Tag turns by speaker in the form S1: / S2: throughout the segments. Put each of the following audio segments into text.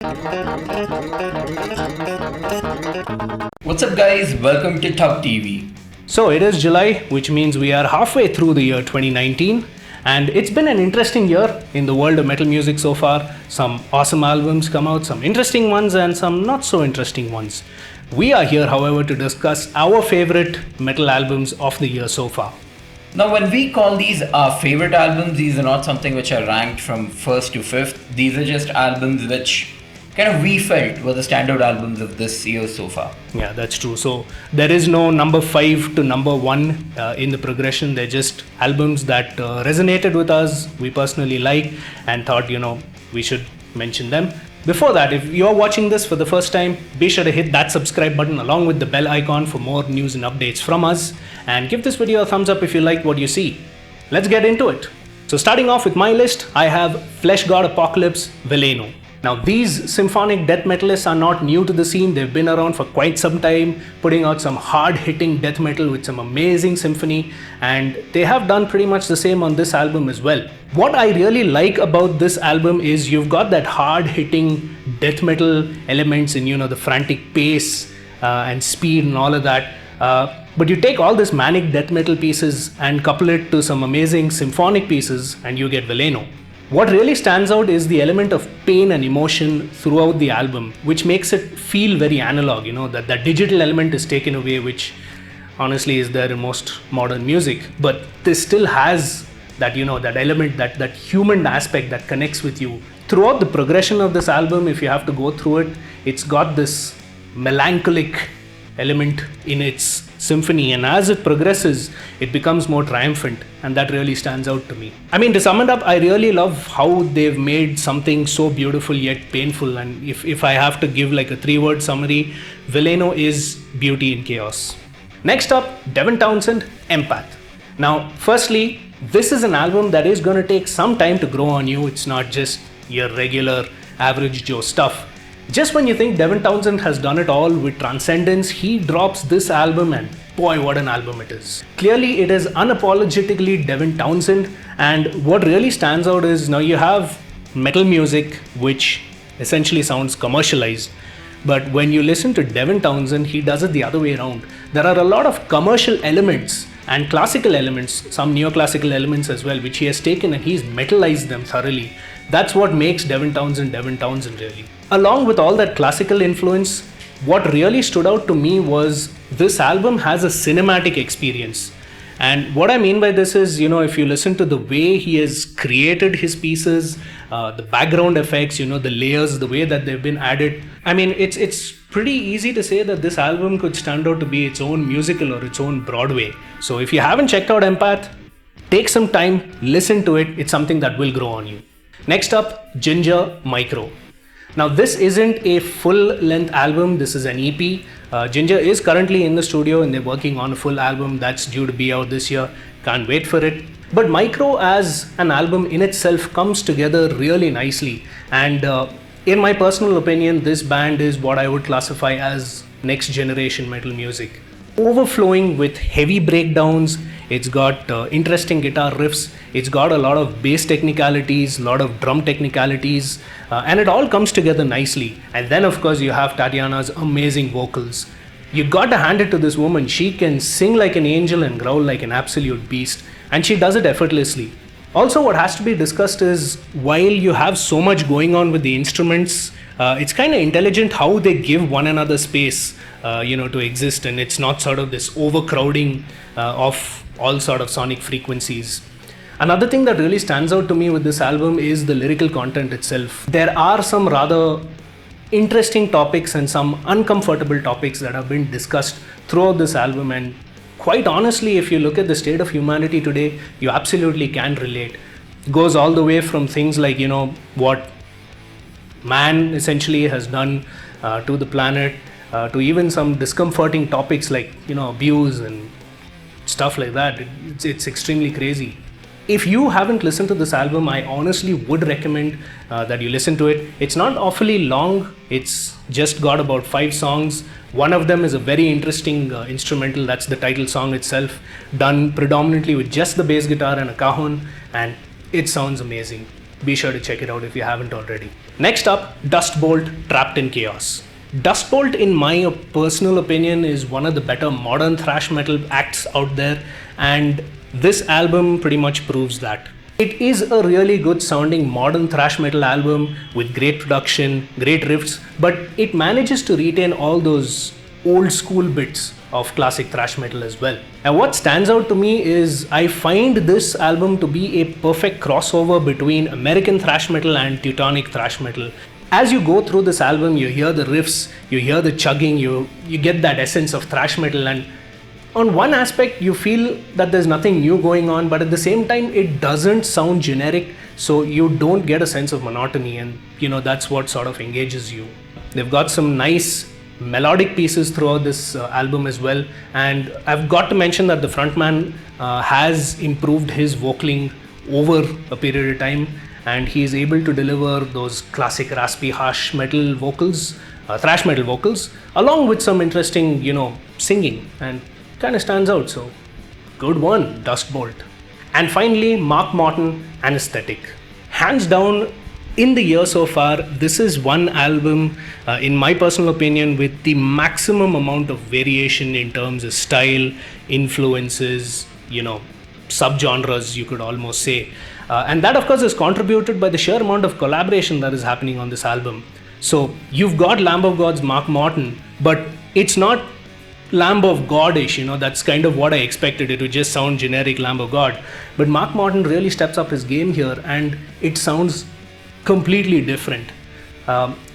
S1: What's up, guys? Welcome to TUGGtv.
S2: So it is July, which means we are halfway through the year 2019, and it's been an interesting year in the world of metal music so far. Some awesome albums come out, some interesting ones, and some not so interesting ones. We are here, however, to discuss our favorite metal albums of the year so far.
S1: Now, when we call these our favorite albums, these are not something which are ranked from first to fifth. These are just albums which kind of we felt were the standout albums of this year so far.
S2: Yeah, that's true. So there is no number 5 to number 1 in the progression. They're just albums that resonated with us, we personally like, and thought, we should mention them. Before that, if you're watching this for the first time, be sure to hit that subscribe button along with the bell icon for more news and updates from us. And give this video a thumbs up if you like what you see. Let's get into it. So starting off with my list, I have Flesh God Apocalypse, Veleno. Now these symphonic death metalists are not new to the scene. They've been around for quite some time, putting out some hard-hitting death metal with some amazing symphony, and they have done pretty much the same on this album as well. What I really like about this album is you've got that hard-hitting death metal elements in the frantic pace and speed and all of that. But you take all this manic death metal pieces and couple it to some amazing symphonic pieces and you get Veleno. What really stands out is the element of pain and emotion throughout the album, which makes it feel very analog, that digital element is taken away, which honestly is there in most modern music. But this still has that, that element, that human aspect that connects with you. Throughout the progression of this album, if you have to go through it, it's got this melancholic element in its symphony, and as it progresses it becomes more triumphant, and that really stands out to me. I mean, to sum it up, I really love how they've made something so beautiful yet painful, and if I have to give like a 3-word summary, Veleno is beauty in chaos. Next up, Devin Townsend, Empath. Now firstly, this is an album that is going to take some time to grow on you. It's not just your regular average Joe stuff. Just when you think Devin Townsend has done it all with Transcendence, he drops this album, and boy, what an album it is. Clearly, it is unapologetically Devin Townsend, and what really stands out is now you have metal music which essentially sounds commercialized, but when you listen to Devin Townsend, he does it the other way around. There are a lot of commercial elements and classical elements, some neoclassical elements as well, which he has taken and he's metalized them thoroughly. That's what makes Devin Townsend really. Along with all that classical influence, what really stood out to me was this album has a cinematic experience. And what I mean by this is, if you listen to the way he has created his pieces, the background effects, the layers, the way that they've been added, I mean, it's pretty easy to say that this album could stand out to be its own musical or its own Broadway. So if you haven't checked out Empath, take some time, listen to it. It's something that will grow on you. Next up, Ginger Micro. Now this isn't a full-length album, this is an EP. Ginger is currently in the studio and they're working on a full album that's due to be out this year. Can't wait for it. But Micro as an album in itself comes together really nicely. And in my personal opinion, this band is what I would classify as next generation metal music. Overflowing with heavy breakdowns, it's got interesting guitar riffs, it's got a lot of bass technicalities, a lot of drum technicalities, and it all comes together nicely. And then of course you have Tatiana's amazing vocals. You got to hand it to this woman. She can sing like an angel and growl like an absolute beast, and she does it effortlessly. Also, what has to be discussed is, while you have so much going on with the instruments, it's kind of intelligent how they give one another space to exist, and it's not sort of this overcrowding of all sort of sonic frequencies. Another thing that really stands out to me with this album is the lyrical content itself. There are some rather interesting topics and some uncomfortable topics that have been discussed throughout this album, and quite honestly, if you look at the state of humanity today, you absolutely can relate. It goes all the way from things like, what man essentially has done to the planet, to even some discomforting topics like, abuse and stuff like that. It's extremely crazy. If you haven't listened to this album, I honestly would recommend that you listen to it. It's not awfully long. It's just got about 5 songs. One of them is a very interesting instrumental. That's the title song itself, done predominantly with just the bass guitar and a cajon, and it sounds amazing. Be sure to check it out if you haven't already. Next up, Dust Bolt, Trapped in Chaos. Dust Bolt, in my personal opinion, is one of the better modern thrash metal acts out there, and this album pretty much proves that. It is a really good sounding modern thrash metal album with great production, great riffs, but it manages to retain all those old school bits of classic thrash metal as well. And what stands out to me is I find this album to be a perfect crossover between American thrash metal and Teutonic thrash metal. As you go through this album, you hear the riffs, you hear the chugging, you get that essence of thrash metal, and on one aspect you feel that there's nothing new going on, but at the same time it doesn't sound generic, so you don't get a sense of monotony, and that's what sort of engages you. They've got some nice melodic pieces throughout this album as well, and I've got to mention that the frontman has improved his vocaling over a period of time, and he is able to deliver those classic raspy harsh metal vocals, thrash metal vocals, along with some interesting singing, and kind of stands out. So good one, Dust Bolt. And finally, Mark Morton, Anesthetic. Hands down, in the year so far, this is one album, in my personal opinion, with the maximum amount of variation in terms of style, influences, subgenres, you could almost say. And that, of course, is contributed by the sheer amount of collaboration that is happening on this album. So you've got Lamb of God's Mark Morton, but it's not Lamb of God-ish, that's kind of what I expected. It would just sound generic Lamb of God. But Mark Morton really steps up his game here, and it sounds completely different.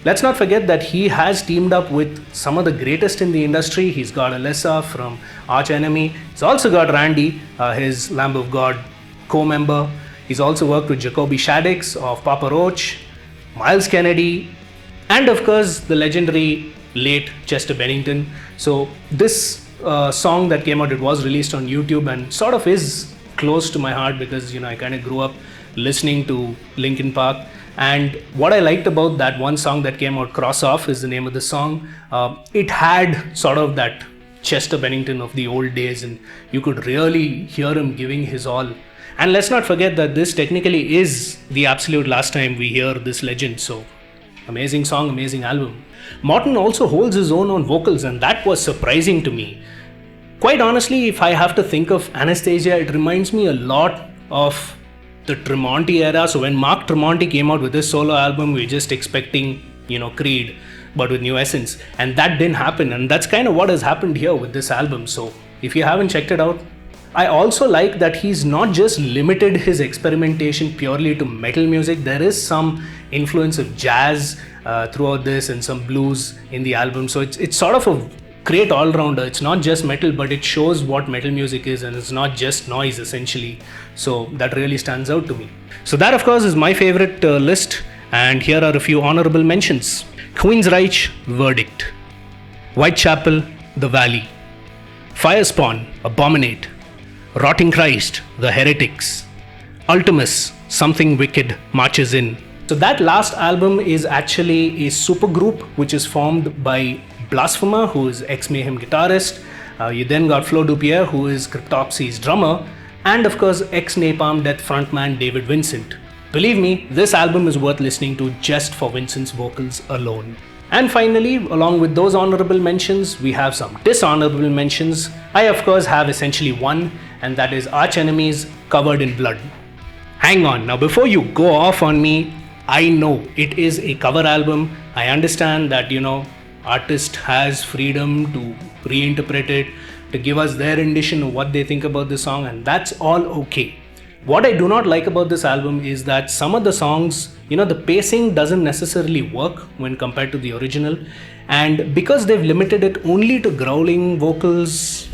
S2: Let's not forget that he has teamed up with some of the greatest in the industry. He's got Alyssa from Arch Enemy. He's also got Randy, his Lamb of God co-member. He's also worked with Jacoby Shaddix of Papa Roach, Miles Kennedy, and of course the legendary late Chester Bennington. So this song that came out, it was released on YouTube and sort of is close to my heart because I kind of grew up listening to Linkin Park. And what I liked about that one song that came out, Cross Off is the name of the song. It had sort of that Chester Bennington of the old days, and you could really hear him giving his all. And let's not forget that this technically is the absolute last time we hear this legend. So amazing song, amazing album. Morton also holds his own on vocals, and that was surprising to me. Quite honestly, if I have to think of Anastasia, it reminds me a lot of the Tremonti era. So when Mark Tremonti came out with his solo album, we were just expecting, Creed, but with new essence. And that didn't happen. And that's kind of what has happened here with this album. So if you haven't checked it out, I also like that he's not just limited his experimentation purely to metal music. There is some influence of jazz throughout this and some blues in the album. So it's sort of a great all-rounder. It's not just metal, but it shows what metal music is, and it's not just noise essentially. So that really stands out to me. So that, of course, is my favorite list, and here are a few honorable mentions. Queensryche, Verdict. Whitechapel, The Valley. Firespawn, Abominate. Rotting Christ, The Heretics. Ultimus, Something Wicked Marches In. So that last album is actually a supergroup which is formed by Blasphemer, who is ex-Mayhem guitarist. You then got Flo Dupierre, who is Cryptopsy's drummer, and of course ex-Napalm Death frontman David Vincent. Believe me, this album is worth listening to just for Vincent's vocals alone. And finally, along with those honorable mentions, we have some dishonorable mentions. I of course have essentially one, and that is Arch Enemy's Covered in Blood. Hang on, now before you go off on me, I know it is a cover album. I understand that, artist has freedom to reinterpret it, to give us their rendition of what they think about the song, and that's all okay. What I do not like about this album is that some of the songs, the pacing doesn't necessarily work when compared to the original, and because they've limited it only to growling vocals,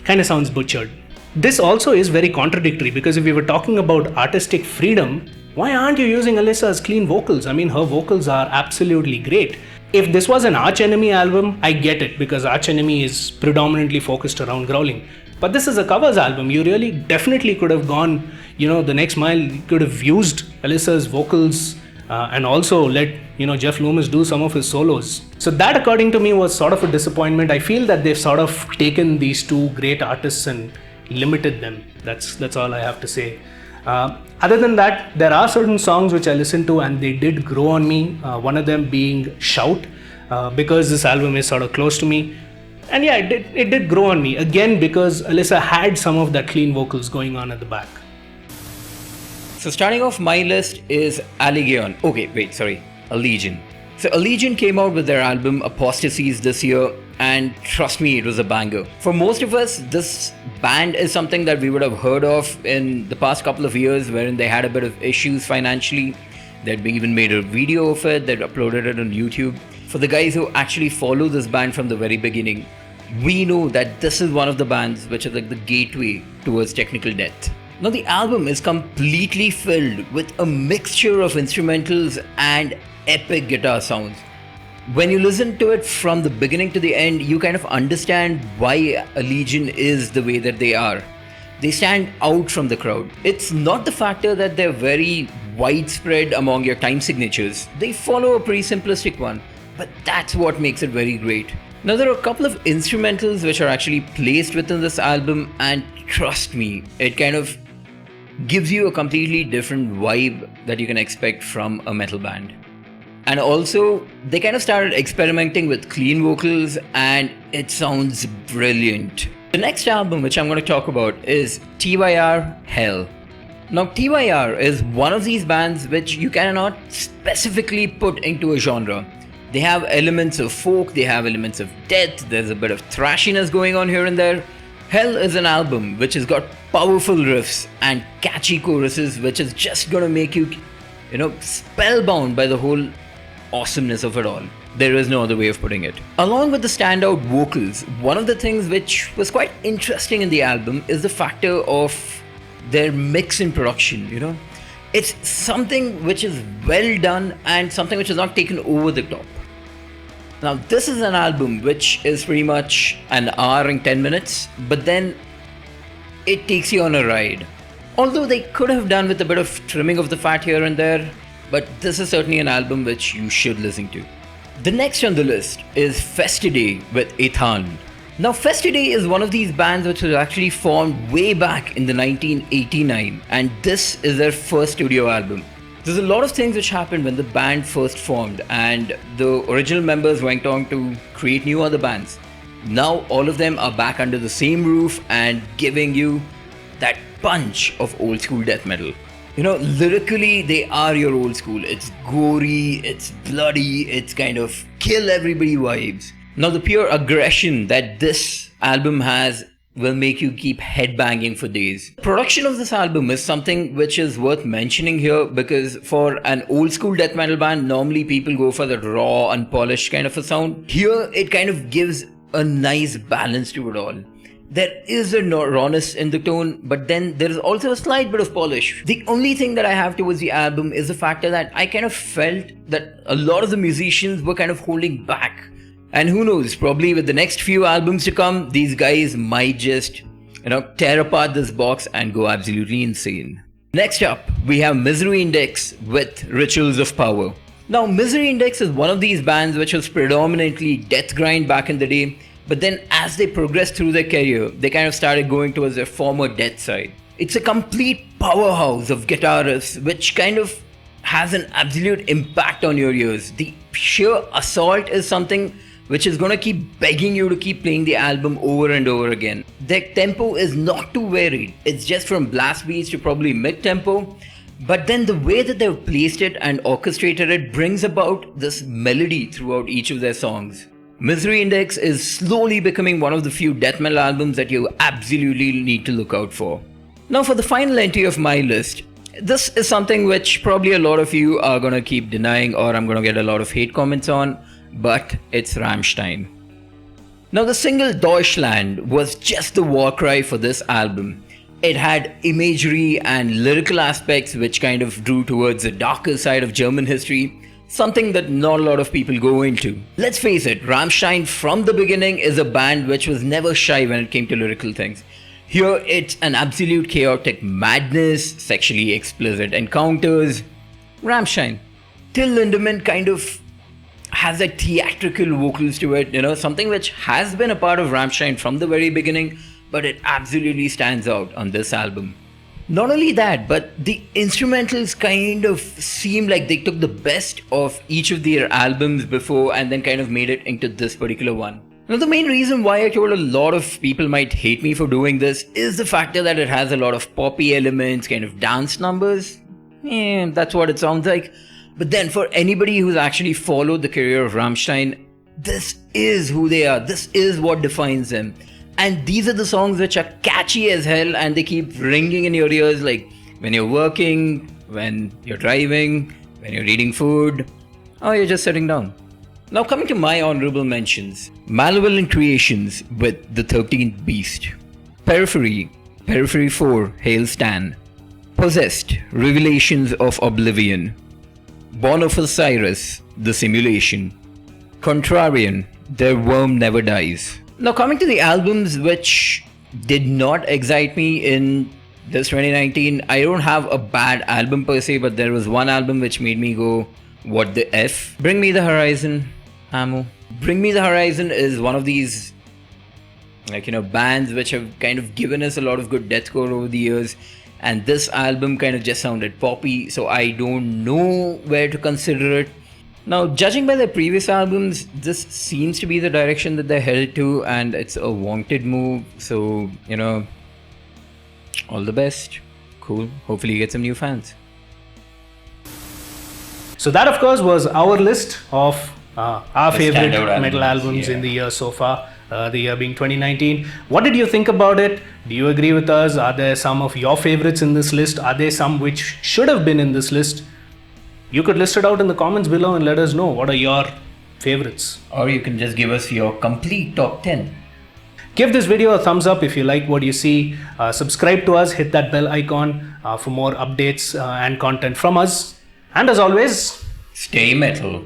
S2: kind of sounds butchered. This also is very contradictory, because if we were talking about artistic freedom, why aren't you using Alyssa's clean vocals? I mean, her vocals are absolutely great. If this was an Arch Enemy album, I get it, because Arch Enemy is predominantly focused around growling. But this is a covers album. You really definitely could have gone, the next mile. You could have used Alyssa's vocals and also let, Jeff Loomis do some of his solos. So that, according to me, was sort of a disappointment. I feel that they've sort of taken these two great artists and limited them. That's all I have to say. Other than that, there are certain songs which I listen to and they did grow on me. One of them being Shout, because this album is sort of close to me. And yeah, it did grow on me. Again, because Alyssa had some of that clean vocals going on at the back.
S1: So starting off my list is Allegion. Okay, wait, sorry. Allegion. So Allegion came out with their album Apostasies this year, and trust me, it was a banger. For most of us, this band is something that we would have heard of in the past couple of years, wherein they had a bit of issues financially. They'd even made a video of it, they'd uploaded it on YouTube. For the guys who actually follow this band from the very beginning, we know that this is one of the bands which is like the gateway towards technical death. Now the album is completely filled with a mixture of instrumentals and epic guitar sounds. When you listen to it from the beginning to the end, you kind of understand why Allegion is the way that they are. They stand out from the crowd. It's not the factor that they're very widespread among your time signatures. They follow a pretty simplistic one, but that's what makes it very great. Now there are a couple of instrumentals which are actually placed within this album, and trust me, it kind of gives you a completely different vibe that you can expect from a metal band. And also, they kind of started experimenting with clean vocals and it sounds brilliant. The next album which I'm going to talk about is TYR Hell. Now TYR is one of these bands which you cannot specifically put into a genre. They have elements of folk, they have elements of death, there's a bit of thrashiness going on here and there. Hell is an album which has got powerful riffs and catchy choruses which is just gonna make you, spellbound by the whole awesomeness of it all. There is no other way of putting it. Along with the standout vocals, one of the things which was quite interesting in the album is the factor of their mix in production, It's something which is well done and something which is not taken over the top. Now this is an album which is pretty much an hour and 10 minutes, but then it takes you on a ride. Although they could have done with a bit of trimming of the fat here and there, but this is certainly an album which you should listen to. The next on the list is Festiday with Ethan. Now Festiday is one of these bands which was actually formed way back in the 1989, and this is their first studio album. There's a lot of things which happened when the band first formed, and the original members went on to create new other bands. Now all of them are back under the same roof and giving you that punch of old school death metal. Lyrically, they are your old school. It's gory, it's bloody, it's kind of kill everybody vibes. Now, the pure aggression that this album has will make you keep headbanging for days. Production of this album is something which is worth mentioning here, because for an old school death metal band, normally people go for the raw, unpolished kind of a sound. Here, it kind of gives a nice balance to it all. There is a rawness in the tone, but then there is also a slight bit of polish. The only thing that I have towards the album is the factor that I kind of felt that a lot of the musicians were kind of holding back. And who knows, probably with the next few albums to come, these guys might just, tear apart this box and go absolutely insane. Next up, we have Misery Index with Rituals of Power. Now, Misery Index is one of these bands which was predominantly death grind back in the day. But then as they progressed through their career, they kind of started going towards their former death side. It's a complete powerhouse of guitar riffs, which kind of has an absolute impact on your ears. The sheer assault is something which is going to keep begging you to keep playing the album over and over again. Their tempo is not too varied. It's just from blast beats to probably mid-tempo. But then the way that they've placed it and orchestrated it brings about this melody throughout each of their songs. Misery Index is slowly becoming one of the few death metal albums that you absolutely need to look out for. Now for the final entry of my list, this is something which probably a lot of you are gonna keep denying, or I'm gonna get a lot of hate comments on, but it's Rammstein. Now the single Deutschland was just the war cry for this album. It had imagery and lyrical aspects which kind of drew towards the darker side of German history, something that not a lot of people go into. Let's face it, Rammstein from the beginning is a band which was never shy when it came to lyrical things. Here it's an absolute chaotic madness, sexually explicit encounters. Rammstein. Till Lindemann kind of has a theatrical vocals to it, something which has been a part of Rammstein from the very beginning, but it absolutely stands out on this album. Not only that, but the instrumentals kind of seem like they took the best of each of their albums before and then kind of made it into this particular one. Now, the main reason why I told a lot of people might hate me for doing this is the factor that it has a lot of poppy elements, kind of dance numbers. That's what it sounds like. But then for anybody who's actually followed the career of Rammstein, this is who they are. This is what defines them. And these are the songs which are catchy as hell and they keep ringing in your ears, like when you're working, when you're driving, when you're eating food, or you're just sitting down. Now coming to my honorable mentions. Malevolent Creations with The 13th Beast. Periphery, Periphery 4, Hail Stan. Possessed, Revelations of Oblivion. Born of Osiris, The Simulation. Contrarian, Their Worm Never Dies. Now coming to the albums which did not excite me in this 2019, I don't have a bad album per se, but there was one album which made me go, what the F? Bring Me the Horizon, Ammo. Bring Me the Horizon is one of these bands which have kind of given us a lot of good deathcore over the years, and this album kind of just sounded poppy, so I don't know where to consider it. Now, judging by their previous albums, this seems to be the direction that they're held to, and it's a wanted move. So, all the best. Cool. Hopefully you get some new fans.
S2: So that, of course, was our list of our favorite metal albums in the year so far, the year being 2019. What did you think about it? Do you agree with us? Are there some of your favorites in this list? Are there some which should have been in this list? You could list it out in the comments below and let us know what are your favorites.
S1: Or you can just give us your complete top 10.
S2: Give this video a thumbs up if you like what you see. Subscribe to us, hit that bell icon for more updates and content from us. And as always,
S1: stay metal.